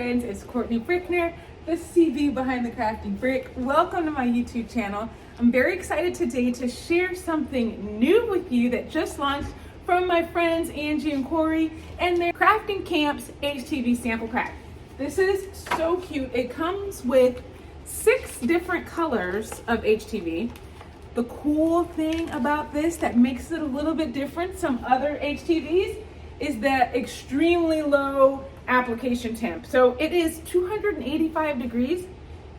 friends, it's Courtney Brickner, the CV behind the Crafting Brick. Welcome to my YouTube channel. I'm very excited today to share something new with you that just launched from my friends Angie and Corey and their Crafting Camps HTV sample pack. This is so cute. It comes with 6 different colors of HTV. The cool thing about this that makes it a little bit different from other HTVs is the extremely low application temp. So it is 285 degrees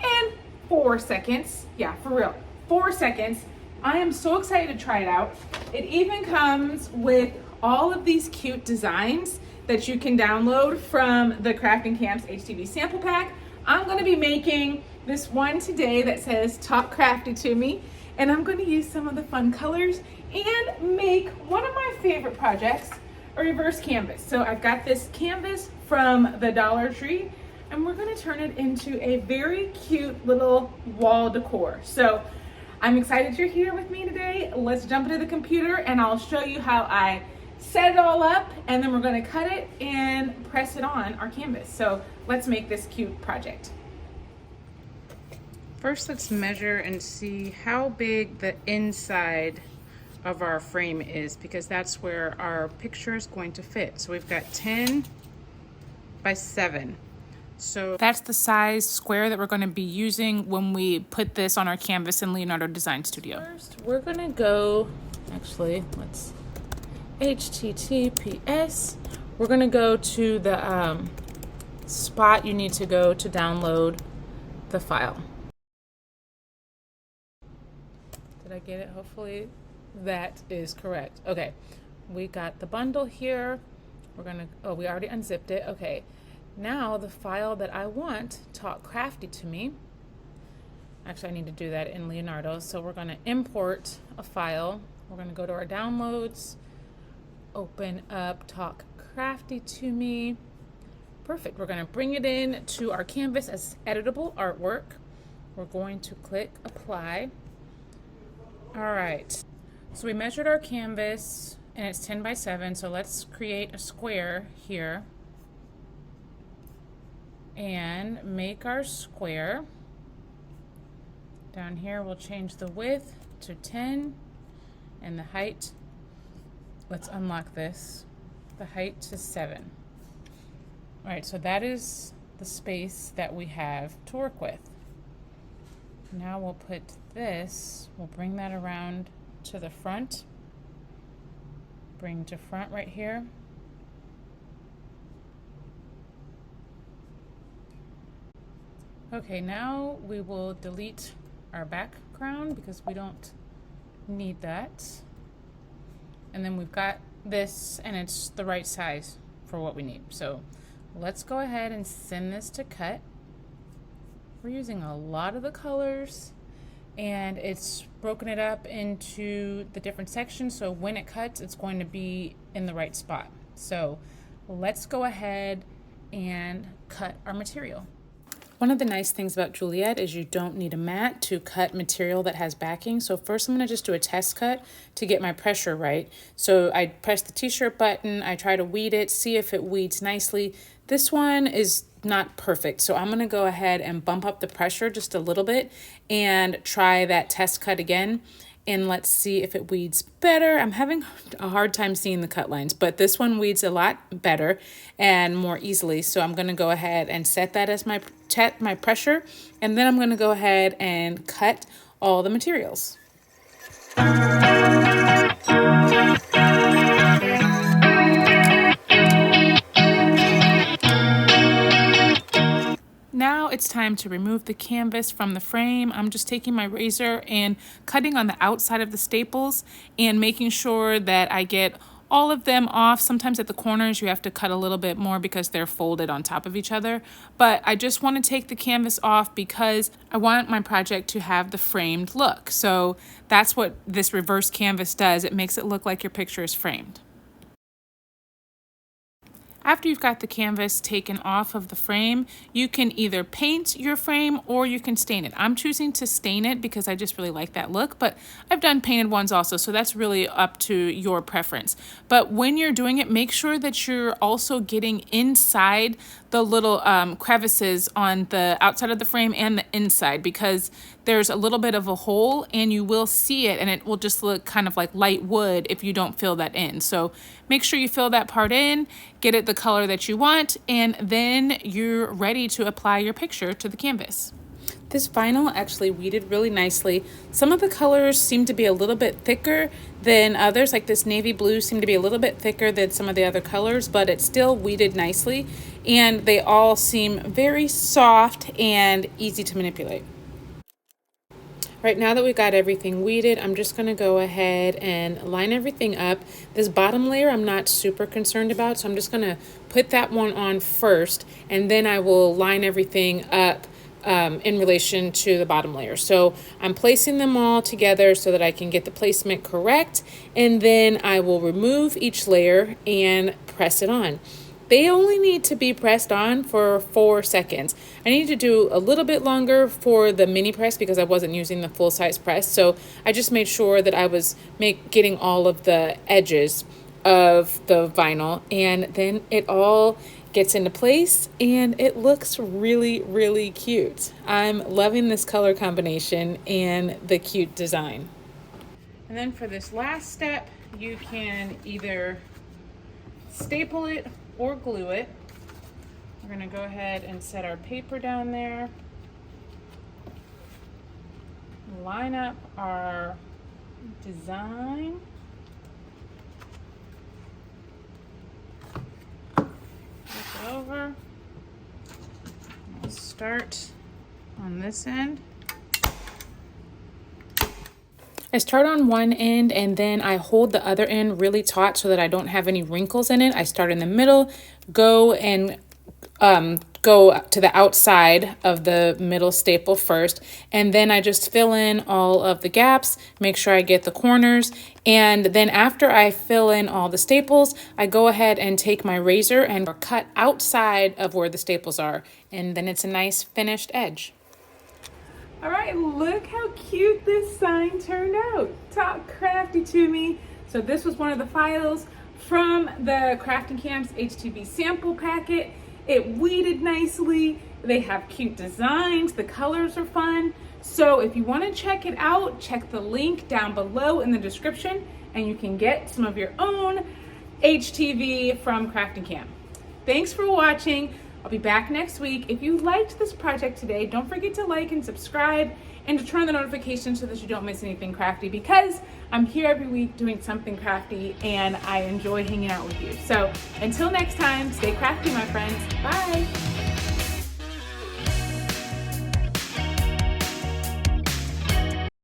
and 4 seconds. Yeah, for real, 4 seconds. I am so excited to try it out. It even comes with all of these cute designs that you can download from the Crafting Camps HTV sample pack. I'm gonna be making this one today that says "Talk Crafty to Me," and I'm gonna use some of the fun colors and make one of my favorite projects, a reverse canvas. So I've got this canvas from the Dollar Tree and we're gonna turn it into a very cute little wall decor. So I'm excited you're here with me today. Let's jump into the computer and I'll show you how I set it all up, and then we're gonna cut it and press it on our canvas. So let's make this cute project. First, let's measure and see how big the inside of our frame is, because that's where our picture is going to fit. So we've got 10 by 7. So that's the size square that we're going to be using when we put this on our canvas in Leonardo Design Studio. First, we're going to go, actually, let's HTTPS. We're going to go to the spot you need to go to download the file. Did I get it? Hopefully that is correct. Okay, we got the bundle here. We're gonna, oh, we already unzipped it. Okay, now the file that I want, Talk Crafty to Me. Actually, I need to do that in Leonardo. So we're gonna import a file. We're gonna go to our downloads, open up Talk Crafty to Me. Perfect, we're gonna bring it in to our canvas as editable artwork. We're going to click apply. All right. So we measured our canvas and it's 10 by 7, so let's create a square here and make our square. Down here we'll change the width to 10 and the height, let's unlock this, the height to 7. All right, so that is the space that we have to work with. Now we'll put this, we'll bring that around to the front, bring to front right here. Okay, now we will delete our background because we don't need that. And then we've got this and it's the right size for what we need. So let's go ahead and send this to cut. We're using a lot of the colors and it's broken it up into the different sections, so when it cuts it's going to be in the right spot. So let's go ahead and cut our material. One of the nice things about Juliet is you don't need a mat to cut material that has backing. So first I'm going to just do a test cut to get my pressure right. So I press the t-shirt button, I try to weed it, see if it weeds nicely. This one is not perfect, so I'm going to go ahead and bump up the pressure just a little bit and try that test cut again, and let's see if it weeds better. I'm having a hard time seeing the cut lines, but this one weeds a lot better and more easily, so I'm going to go ahead and set that as my pressure, and then I'm going to go ahead and cut all the materials. Now it's time to remove the canvas from the frame. I'm just taking my razor and cutting on the outside of the staples and making sure that I get all of them off. Sometimes at the corners you have to cut a little bit more because they're folded on top of each other. But I just want to take the canvas off because I want my project to have the framed look. So that's what this reverse canvas does. It makes it look like your picture is framed. After you've got the canvas taken off of the frame, you can either paint your frame or you can stain it. I'm choosing to stain it because I just really like that look, but I've done painted ones also, so that's really up to your preference. But when you're doing it, make sure that you're also getting inside the little crevices on the outside of the frame and the inside, because there's a little bit of a hole and you will see it, and it will just look kind of like light wood if you don't fill that in. So make sure you fill that part in, get it the color that you want, and then you're ready to apply your picture to the canvas. This vinyl actually weeded really nicely. Some of the colors seem to be a little bit thicker than others, like this navy blue seemed to be a little bit thicker than some of the other colors, but it still weeded nicely, and they all seem very soft and easy to manipulate. Right now that we've got everything weeded, I'm just going to go ahead and line everything up. This bottom layer I'm not super concerned about, so I'm just going to put that one on first, and then I will line everything up in relation to the bottom layer. So I'm placing them all together so that I can get the placement correct, and then I will remove each layer and press it on. They only need to be pressed on for 4 seconds. I need to do a little bit longer for the mini press because I wasn't using the full size press, so I just made sure that I was getting all of the edges of the vinyl, and then it all gets into place and it looks really, really cute. I'm loving this color combination and the cute design. And then for this last step, you can either staple it or glue it. We're going to go ahead and set our paper down there, line up our design. Over. I'll start on this end. I start on one end and then I hold the other end really taut so that I don't have any wrinkles in it. I start in the middle, go to the outside of the middle staple first, and then I just fill in all of the gaps, make sure I get the corners, and then after I fill in all the staples, I go ahead and take my razor and cut outside of where the staples are, and then it's a nice finished edge. All right, look how cute this sign turned out. Talk crafty to me. So this was one of the files from the Crafting Camps HTV sample packet. It weeded nicely. They have cute designs. The colors are fun. So if you want to check it out, check the link down below in the description and you can get some of your own HTV from Crafting Camp. Thanks for watching. I'll be back next week. If you liked this project today, don't forget to like and subscribe and to turn on the notifications so that you don't miss anything crafty, because I'm here every week doing something crafty and I enjoy hanging out with you. So until next time, stay crafty, my friends. Bye.